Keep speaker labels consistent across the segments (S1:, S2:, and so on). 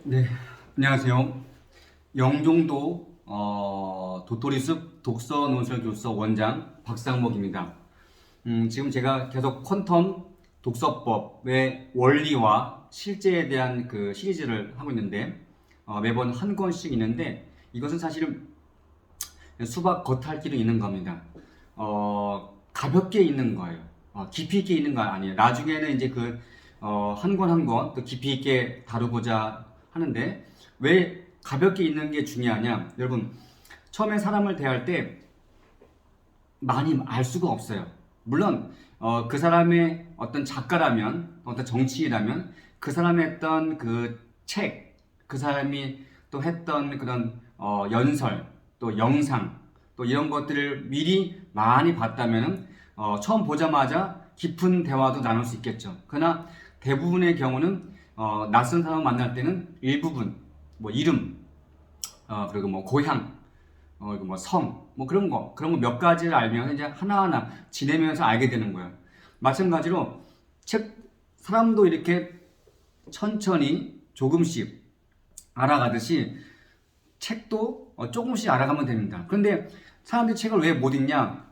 S1: 네, 안녕하세요. 영종도 도토리숲 독서논술교서 원장 박상목입니다. 지금 제가 계속 퀀텀 독서법의 원리와 실제에 대한 그 시리즈를 하고 있는데 매번 한 권씩 있는데 이것은 사실은 수박 겉핥기로 있는 겁니다. 가볍게 있는 거예요. 깊이 있게 있는 거 아니에요. 나중에는 이제 한 권 한 권 또 깊이 있게 다루고자 하는데 왜 가볍게 있는 게 중요하냐? 여러분, 처음에 사람을 대할 때 많이 알 수가 없어요. 물론 그 사람의 어떤 작가라면, 어떤 정치인이라면 그 사람이 했던 그 책, 그 사람이 또 했던 그런 연설, 또 영상, 또 이런 것들을 미리 많이 봤다면 처음 보자마자 깊은 대화도 나눌 수 있겠죠. 그러나 대부분의 경우는 낯선 사람을 만날 때는 일부분, 뭐 이름, 그리고 뭐 고향, 이거 뭐 뭐 그런 거 몇 가지를 알면 이제 하나하나 지내면서 알게 되는 거예요. 마찬가지로 책, 사람도 이렇게 천천히 조금씩 알아가듯이 책도 조금씩 알아가면 됩니다. 그런데 사람들이 책을 왜 못 읽냐?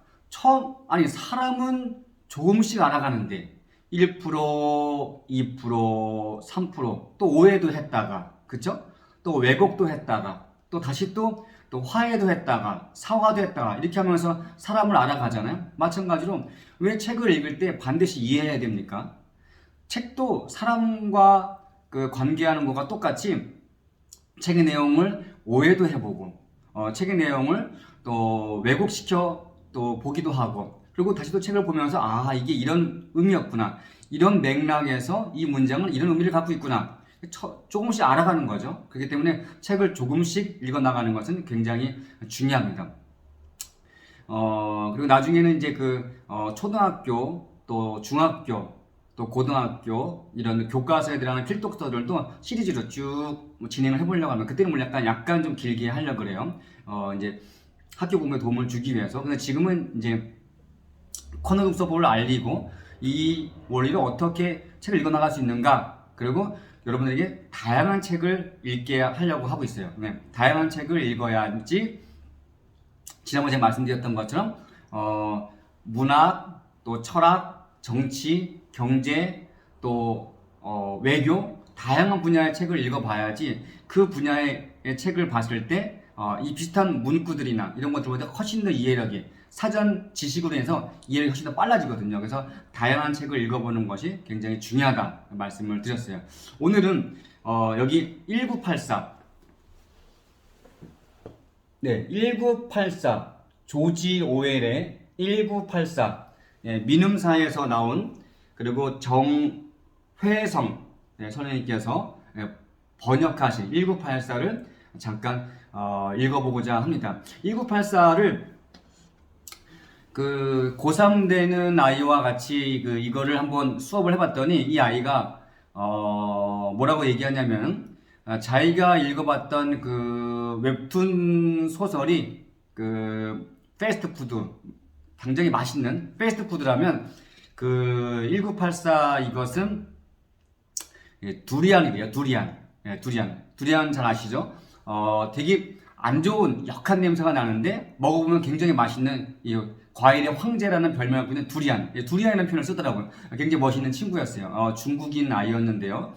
S1: 아니, 사람은 조금씩 알아가는데 1%, 2%, 3%또 오해도 했다가, 그쵸? 또 왜곡도 했다가, 또 다시 또 화해도 했다가, 사과도 했다가, 이렇게 하면서 사람을 알아가잖아요? 마찬가지로 왜 책을 읽을 때 반드시 이해해야 됩니까? 책도 사람과 그 관계하는 것과 똑같이 책의 내용을 오해도 해보고 책의 내용을 또 왜곡시켜 또 보기도 하고 그리고 다시 또 책을 보면서 이게 이런 의미였구나 이런 맥락에서 이 문장은 이런 의미를 갖고 있구나 조금씩 알아가는 거죠. 그렇기 때문에 책을 조금씩 읽어 나가는 것은 굉장히 중요합니다. 그리고 나중에는 이제 초등학교, 또 중학교, 또 고등학교, 이런 교과서에 들어가는 필독서들도 시리즈로 쭉 진행을 해보려고 하면, 그때는 뭐 약간 좀 길게 하려고 그래요. 이제 학교 공부에 도움을 주기 위해서. 근데 지금은 이제 커널 독서법을 알리고, 이 원리를 어떻게 책을 읽어 나갈 수 있는가, 그리고 여러분에게 다양한 책을 읽게 하려고 하고 있어요. 네, 다양한 책을 읽어야지 지난번에 제가 말씀드렸던 것처럼 문학, 또 철학, 정치, 경제, 또 외교 다양한 분야의 책을 읽어봐야지 그 분야의 책을 봤을 때 이 비슷한 문구들이나 이런 것들보다 훨씬 더 이해력이 사전 지식으로 해서 이해력이 훨씬 더 빨라지거든요. 그래서 다양한 책을 읽어보는 것이 굉장히 중요하다 말씀을 드렸어요. 오늘은 여기 1984 네, 1984 조지 오웰의 1984 민음사에서 나온 그리고 정회성 선생님께서 번역하신 1984를 잠깐 읽어보고자 합니다. 1984를 그 고3 되는 아이와 같이 이거를 한번 수업을 해봤더니 이 아이가 뭐라고 얘기하냐면 자기가 읽어봤던 그 웹툰 소설이 그 패스트푸드 굉장히 맛있는 패스트푸드라면 그 1984 이것은 두리안이래요. 두리안 잘 아시죠? 되게 안 좋은 역한 냄새가 나는데 먹어보면 굉장히 맛있는 이 과일의 황제라는 별명을 갖고 있는 두리안. 두리안이라는 표현을 쓰더라고요. 굉장히 멋있는 친구였어요. 중국인 아이였는데요.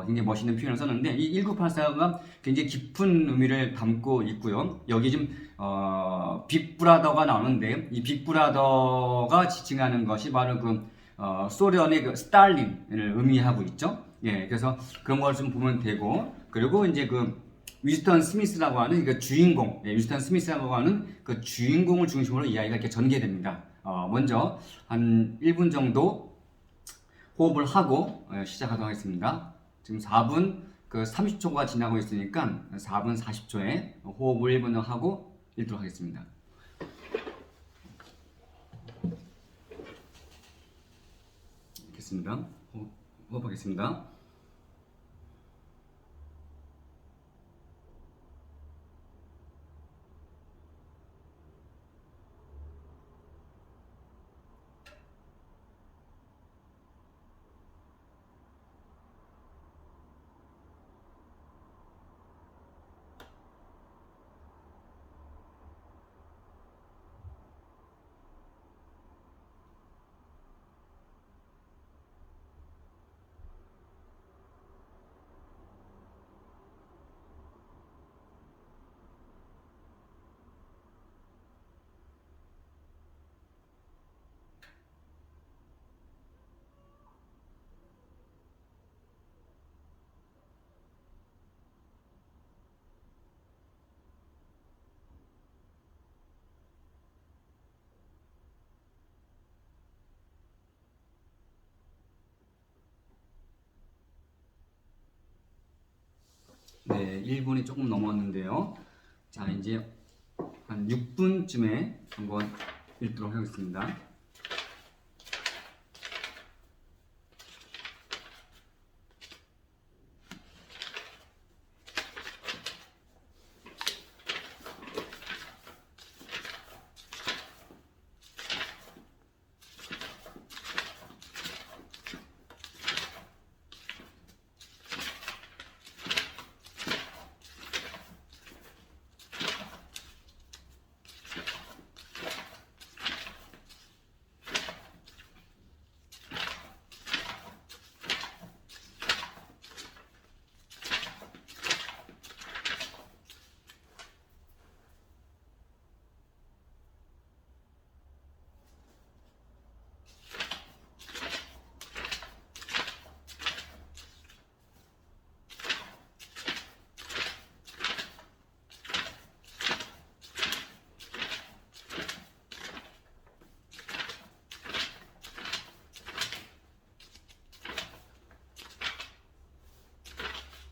S1: 굉장히 멋있는 표현을 썼는데 이 1984가 굉장히 깊은 의미를 담고 있고요. 여기 지금 빅브라더가 나오는데 이 빅브라더가 지칭하는 것이 바로 소련의 스탈린을 의미하고 있죠. 예, 그래서 그런 걸 좀 보면 되고 그리고 이제 위스턴 스미스라고 하는 주인공, 위스턴 스미스라고 하는 그 주인공을 중심으로 이야기가 이렇게 전개됩니다. 먼저 한 1분 정도 호흡을 하고 시작하도록 하겠습니다. 지금 4분 30초가 지나고 있으니까 4분 40초에 호흡을 1분 하고 읽도록 하겠습니다. 읽겠습니다. 호흡하겠습니다. 네, 1분이 조금 넘었는데요. 자, 이제 한 6분쯤에 한번 읽도록 하겠습니다.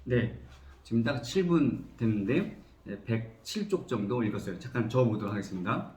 S1: 네, 지금 딱 7분 됐는데요. 107쪽 정도 읽었어요. 잠깐 적어보도록 하겠습니다.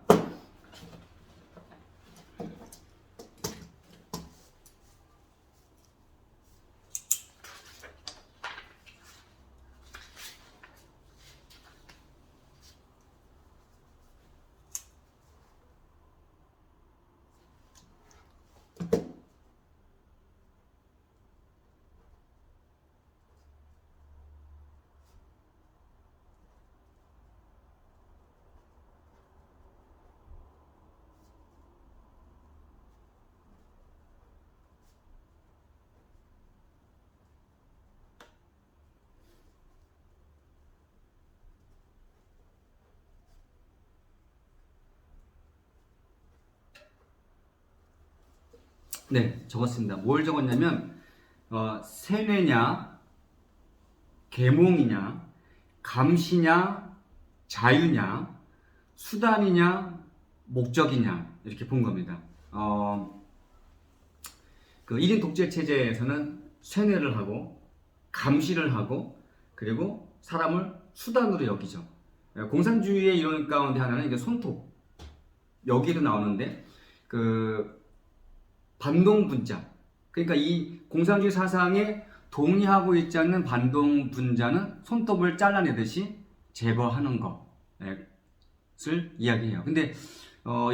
S1: 네, 적었습니다. 뭘 적었냐면 세뇌냐, 계몽이냐, 감시냐, 자유냐, 수단이냐, 목적이냐 이렇게 본 겁니다. 그 1인 독재 체제에서는 세뇌를 하고 감시를 하고 그리고 사람을 수단으로 여기죠. 공산주의의 이론 가운데 하나는 이게 손톱 여기도 나오는데 그 반동분자, 그러니까 이 공산주의 사상에 동의하고 있지 않는 반동분자는 손톱을 잘라내듯이 제거하는 것을 이야기해요. 근데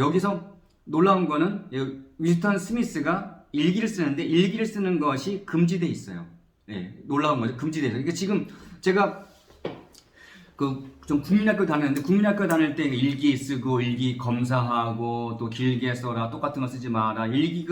S1: 여기서 놀라운 거는 위스턴 스미스가 일기를 쓰는데 일기를 쓰는 것이 금지돼 있어요. 네, 놀라운 거죠. 금지돼 있어요. 그러니까 지금 제가 좀 국민학교 다녔는데 국민학교 다닐 때 일기 쓰고 일기 검사하고 또 길게 써라 똑같은 거 쓰지 마라 일기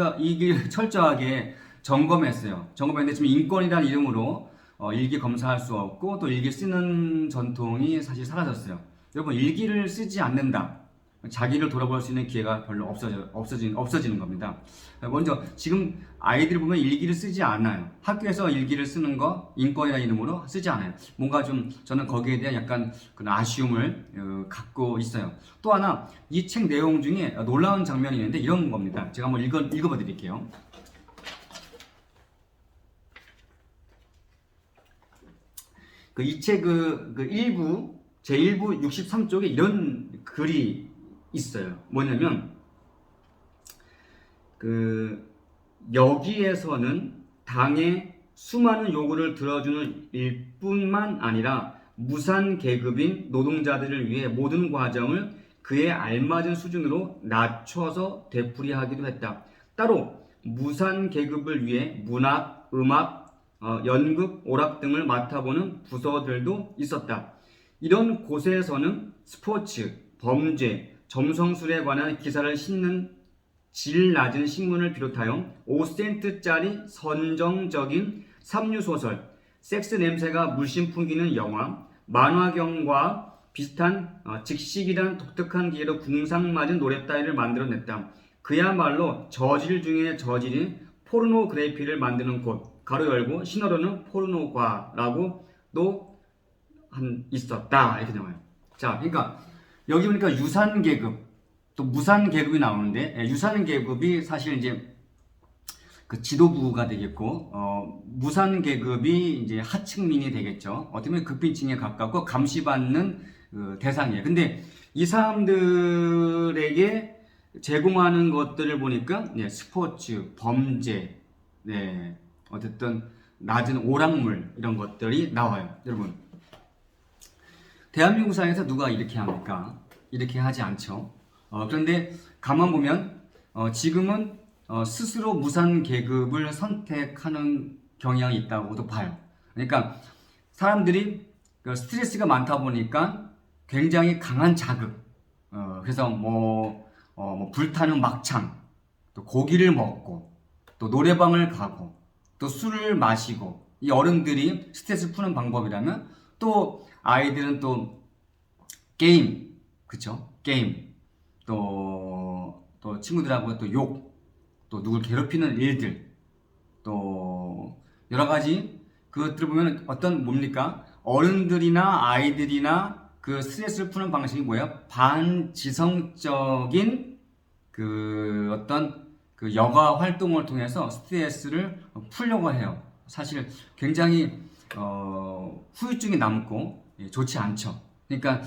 S1: 철저하게 점검했어요. 점검했는데 지금 인권이라는 이름으로 일기 검사할 수 없고 또 일기 쓰는 전통이 사실 사라졌어요. 여러분 일기를 쓰지 않는다. 자기를 돌아볼 수 있는 기회가 별로 없어지는 겁니다. 먼저 지금 아이들 보면 일기를 쓰지 않아요. 학교에서 일기를 쓰는 거 인권이라는 이름으로 쓰지 않아요. 뭔가 좀 저는 거기에 대한 약간 그런 아쉬움을 갖고 있어요. 또 하나 이 책 내용 중에 놀라운 장면이 있는데 이런 겁니다. 제가 한번 읽어봐 드릴게요. 이 책 제1부 63쪽에 이런 글이 있어요. 뭐냐면 여기에서는 당의 수많은 요구를 들어주는 일뿐만 아니라 무산 계급인 노동자들을 위해 모든 과정을 그에 알맞은 수준으로 낮춰서 되풀이하기도 했다. 따로 무산 계급을 위해 문학, 음악, 연극, 오락 등을 맡아보는 부서들도 있었다. 이런 곳에서는 스포츠, 범죄, 점성술에 관한 기사를 싣는 질 낮은 신문을 비롯하여 5센트짜리 선정적인 삼류소설, 섹스 냄새가 물씬 풍기는 영화, 만화경과 비슷한 직식이란 독특한 기회로 궁상맞은 노래 따위를 만들어냈다. 그야말로 저질 중에 저질인 포르노그래피를 만드는 곳, 가로 열고 신어로는 포르노과라고 또 있었다. 이렇게 나와요. 자, 그러니까 여기 보니까 유산계급, 또 무산계급이 나오는데, 유산계급이 사실 이제 그 지도부가 되겠고, 무산계급이 이제 하층민이 되겠죠. 어떻게 보면 극빈층에 가깝고 감시받는 그 대상이에요. 근데 이 사람들에게 제공하는 것들을 보니까 스포츠, 범죄, 네, 어쨌든 낮은 오락물 이런 것들이 나와요. 여러분, 대한민국 사회에서 누가 이렇게 합니까? 이렇게 하지 않죠. 그런데 가만 보면 지금은 스스로 무산 계급을 선택하는 경향이 있다고도 봐요. 그러니까 사람들이 스트레스가 많다 보니까 굉장히 강한 자극, 그래서 뭐 불타는 막창, 또 고기를 먹고, 또 노래방을 가고, 또 술을 마시고, 이 어른들이 스트레스 푸는 방법이라면 또 아이들은 또 게임, 그쵸? 게임, 또 친구들하고 또 욕, 또 누굴 괴롭히는 일들, 또 여러 가지 그것들을 보면 어떤 뭡니까? 어른들이나 아이들이나 그 스트레스를 푸는 방식이 뭐예요? 반지성적인 그 어떤 그 여가 활동을 통해서 스트레스를 풀려고 해요. 사실 굉장히 후유증이 남고 좋지 않죠. 그러니까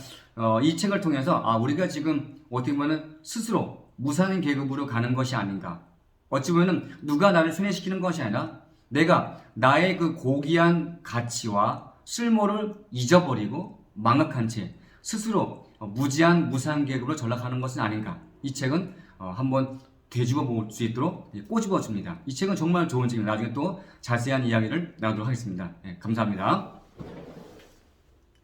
S1: 이 책을 통해서 우리가 지금 어떻게 보면 스스로 무산 계급으로 가는 것이 아닌가. 어찌 보면 누가 나를 순회시키는 것이 아니라 내가 나의 그 고귀한 가치와 쓸모를 잊어버리고 망각한 채 스스로 무지한 무산 계급으로 전락하는 것은 아닌가. 이 책은 한번 되짚어 볼 수 있도록 꼬집어 줍니다. 이 책은 정말 좋은 책입니다. 나중에 또 자세한 이야기를 나누도록 하겠습니다. 감사합니다.